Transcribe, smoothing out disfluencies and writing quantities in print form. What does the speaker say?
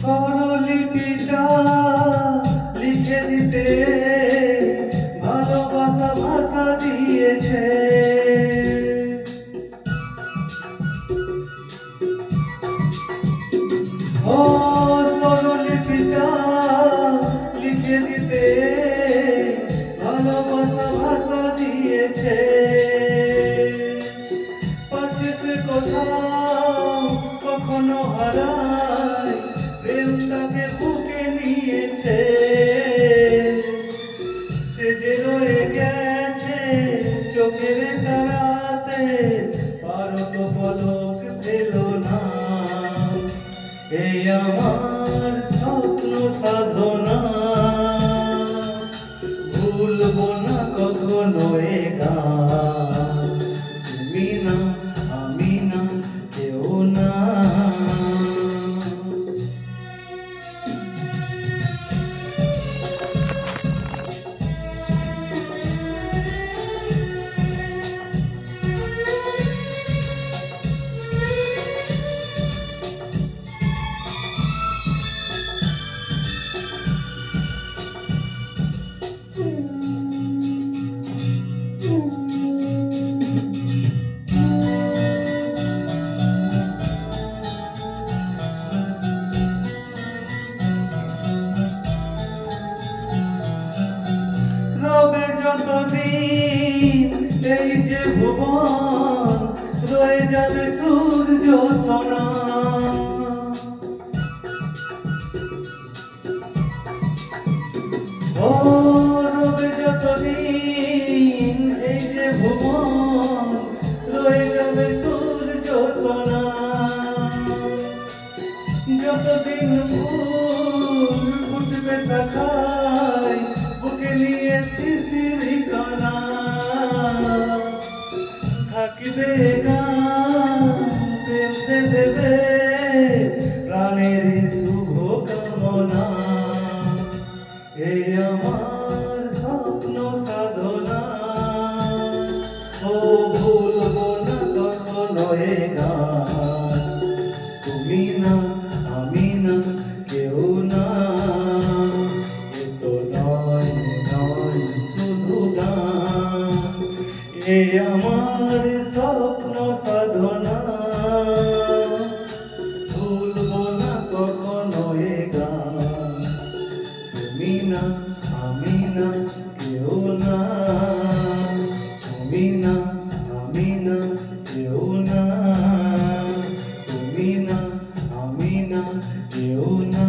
স্বরলিপিটা লিখে দিতে ভালোবাসা ভাষা দিয়েছে। ও স্বরলিপিটা লিখে দিতে ভালোবাসা ভাষা দিয়েছে। পাচ্ছে সে কোথাও কখনো হারায়, প্রেম তাকে বুকে নিয়েছে। সে যে রয়ে গেছে চোখের তারাতে, পারত পলক ফেল না। এই আমার স্বপ্ন সাধনা, ভুলবো না কখনো এ গান। তুমি না আমি না কেউ না। রবে যতদিন এই যে ভুবন, রয়ে যাবে সূর্য সোনা। ও রবে যতদিন এই যে ভুবন, রয়ে যাবে সূর্য সোনা। যতদিন ফুল ফুটবে শাখায়, বুকে নিয়ে শিশির কণা। থাকবে গান প্রেম সে দেবে প্রাণের শুভ কামনা। এই আমার স্বপ্ন সাধনা, ও ভুলবো না কখনো এ গান। তুমি না আমি না কেউ না, এ তো নয় নয় শুধু গান। এ আমার স্বপ্ন সাধনা, ভুলবো না কখনো এ গান। তুমি না আমি না কেউ না, তুমি না আমি না কেউ না, তুমি না আমি না কেউ না।